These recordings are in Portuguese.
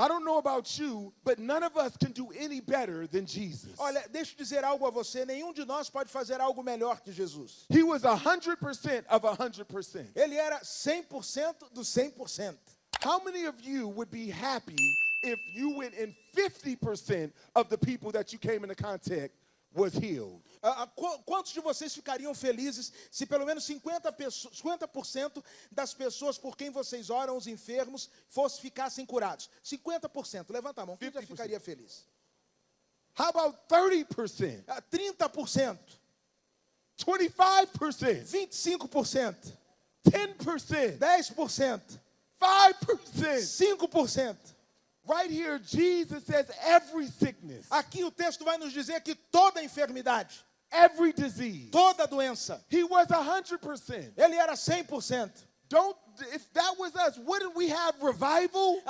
I don't know about you, but none of us can do any better than Jesus. Olha, deixa eu dizer algo a você, nenhum de nós pode fazer algo melhor que Jesus. He was 100% of 100%. Ele era 100% do 100%. How many of you would be happy if you went and 50% of the people that you came into contact was healed? Quantos de vocês ficariam felizes se pelo menos 50% das pessoas por quem vocês oram, os enfermos, ficassem curados? 50%. Levanta a mão. Quem já 50%. ficaria feliz? How about 30%? 30%. 25%? 25%. 10%? 10%. 5%? 5%. Right here, Jesus says every sickness, Aqui o texto vai nos dizer que toda enfermidade, every disease. toda doença, He was 100%. ele era 100%. If that was us, wouldn't we have revival?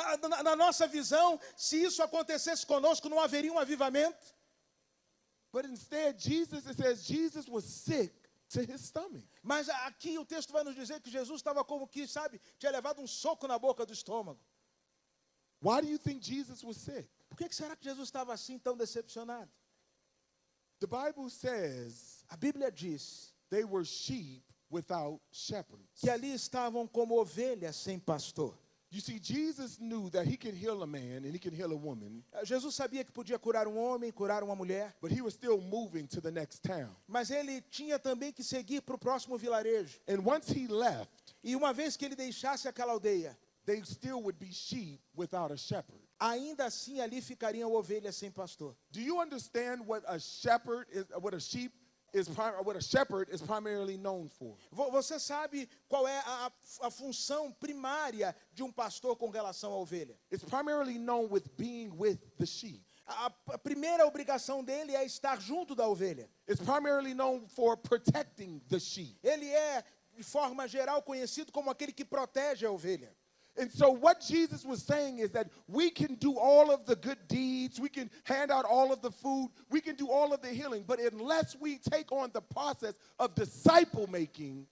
Na nossa visão, se isso acontecesse conosco, não haveria um avivamento. But instead, it says Jesus was sick to his stomach. Mas aqui o texto vai nos dizer que Jesus estava como que, sabe, tinha levado um soco na boca do estômago. Why do you think Jesus was sick? Por que será que Jesus estava assim tão decepcionado? The Bible says A Bíblia diz they were sheep without shepherds. que ali estavam como ovelhas sem pastor. You see, Jesus knew that he could heal a man and he could heal a woman, Jesus sabia que podia curar um homem, curar uma mulher, but he was still moving to the next town. mas ele tinha também que seguir para o próximo vilarejo. And once he left, E uma vez que ele deixasse aquela aldeia, they still would be sheep without a shepherd. ainda assim ali ficariam ovelhas sem pastor. Do you understand what a shepherd is, what a shepherd is primarily known for? Você sabe qual é a função primária de um pastor com relação à ovelha? It's primarily known with being with the sheep. A primeira obrigação dele é estar junto da ovelha. It's primarily known for protecting the sheep. Ele é, de forma geral, conhecido como aquele que protege a ovelha. And so what Jesus was saying is that we can do all of the good deeds, we can hand out all of the food, we can do all of the healing, but unless we take on the process of disciple making,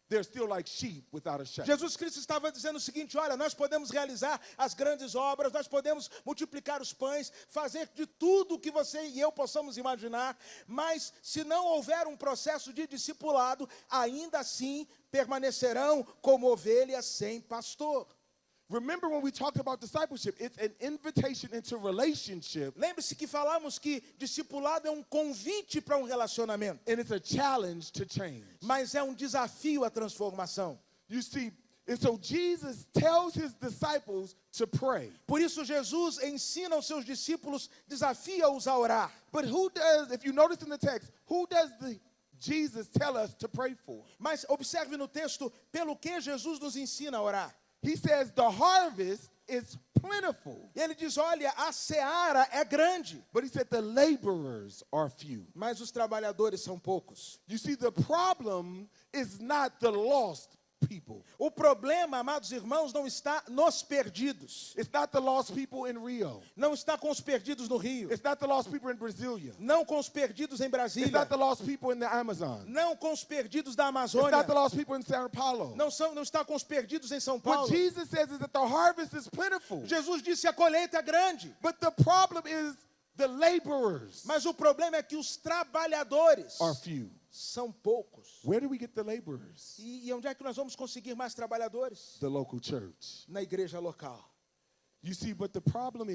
they're still like sheep without a shepherd. Jesus Cristo estava dizendo o seguinte, olha, nós podemos realizar as grandes obras, nós podemos multiplicar os pães, fazer de tudo o que você e eu possamos imaginar, mas se não houver um processo de discipulado, ainda assim permanecerão como ovelhas sem pastor. Remember when we talked about discipleship, it's an invitation into relationship, Lembre-se que falamos que discipulado é um convite para um relacionamento, and it's a challenge to change. mas é um desafio à transformação. You see, and so Jesus tells his disciples to pray. Por isso Jesus ensina aos seus discípulos, desafia-os a orar. But who does, if you notice in the text, who does Jesus tell us to pray for? Mas observe no texto, pelo que Jesus nos ensina a orar. He says the harvest is plentiful. E ele diz, olha, a seara é grande, But he said the laborers are few. mas os trabalhadores são poucos. You see, the problem is not the lost people. O problema, amados irmãos, não está nos perdidos. It's not the lost people in Rio. Não está com os perdidos no Rio. It's not the lost people in Brasilia. Não com os perdidos em It's Brasília. not the lost people in the Amazon. Não com os perdidos da It's Amazônia. not the lost people in Sao Paulo. Não está com os perdidos em São What Paulo. Jesus says is that the harvest is plentiful. Jesus disse a colheita é grande. But the problem is the laborers Mas o problema é que os trabalhadores are few. são poucos. Where do we get the laborers? E onde é que nós vamos conseguir mais trabalhadores? The local church. Na igreja local. You see, but the problem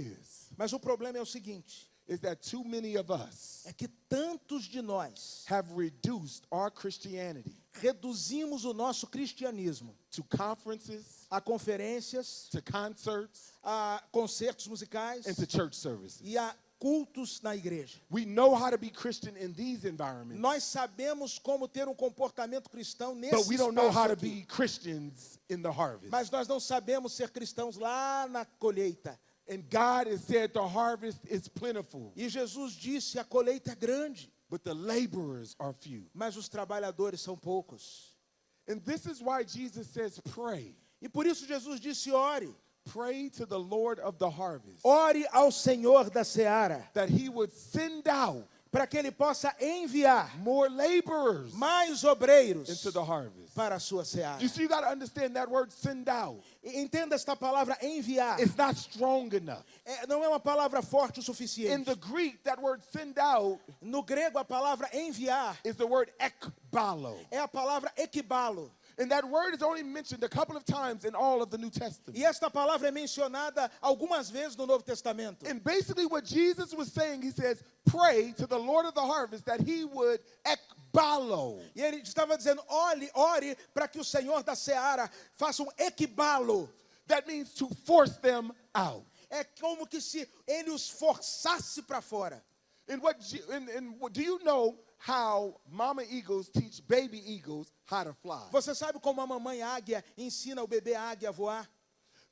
Mas o problema é o seguinte, is that too many of us é que tantos de nós have reduced our Christianity reduzimos o nosso cristianismo to conferences, a conferências, to concerts, a concertos musicais and to church services. e a cultos na igreja. We know how to be Christian in these environments, Nós sabemos como ter um comportamento cristão nesse but we don't know how espaço to aqui. be Christians in the harvest. Mas nós não sabemos ser cristãos lá na colheita. And God has said the harvest is plentiful, E Jesus disse, a colheita é grande, but the laborers are few. mas os trabalhadores são poucos. And this is why Jesus says pray. E por isso Jesus disse, ore. Pray to the Lord of the harvest, Ore ao Senhor da seara, that he would send out para que ele possa enviar more laborers mais obreiros into the harvest. para a sua seara. You see, you got to understand that word send out. Entenda esta palavra enviar. It's not strong enough. Não é uma palavra forte o In suficiente. the Greek, that word send out No grego, a palavra enviar is the word ekbalo. é a palavra equibalo. And that word is only mentioned a couple of times in all of the New Testament. E esta palavra é mencionada algumas vezes no Novo Testamento. And basically what Jesus was saying, he says, pray to the Lord of the harvest that he would ekbalo. E ele estava dizendo, ore para que o Senhor da seara faça um equibalo. That means to force them out. É como que se ele os forçasse para fora. And do you know how mama eagles teach baby eagles how to fly? Você sabe como a mamãe águia ensina o bebê águia a voar?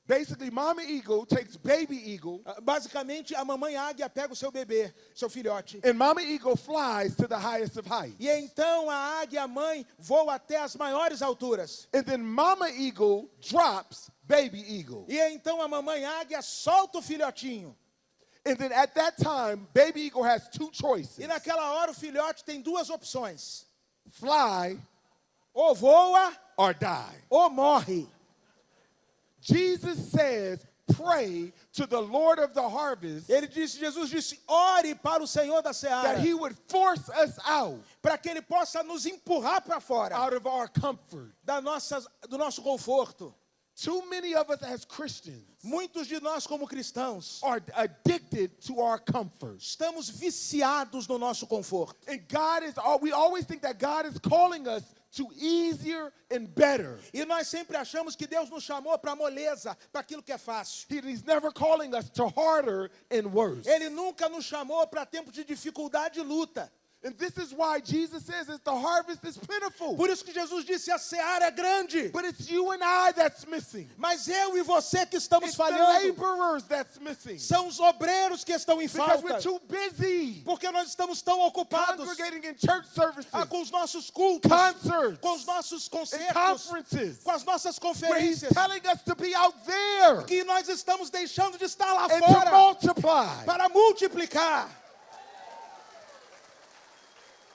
Basically, mama eagle takes baby eagle, Basicamente, a mamãe águia pega o seu bebê, seu filhote. and mama eagle flies to the highest of heights. E então a águia mãe voa até as maiores alturas. And then mama eagle drops baby eagle. E então a mamãe águia solta o filhotinho. And then at that time, baby eagle has two choices. E naquela hora o filhote tem duas opções. Fly Ou voa or die. ou morre. Jesus says, pray to the Lord of the harvest Jesus disse, ore para o Senhor da seara, that he would force us out para que ele possa nos empurrar para fora of our comfort. do nosso conforto. Too many of us as Christians Muitos de nós como cristãos are addicted to our comfort. estamos viciados no nosso conforto. And we always think that God is calling us to easier and better. E nós sempre achamos que Deus nos chamou para moleza, para aquilo que é fácil. He's never calling us to harder and worse. Ele nunca nos chamou para tempos de dificuldade e luta. And this is why Jesus says that the harvest is plentiful. Por isso que Jesus disse, a seara é grande. But it's you and I that's missing. Mas eu e você que estamos It's the falhando. laborers that's missing. São os obreiros que estão em Because we're falta. too busy Porque nós estamos tão ocupados congregating in church services, com os nossos cultos, concerts, com os nossos and concertos, conferences, com as nossas where he's conferências, telling us to be out there que nós estamos deixando de estar lá and to fora multiply. para multiplicar.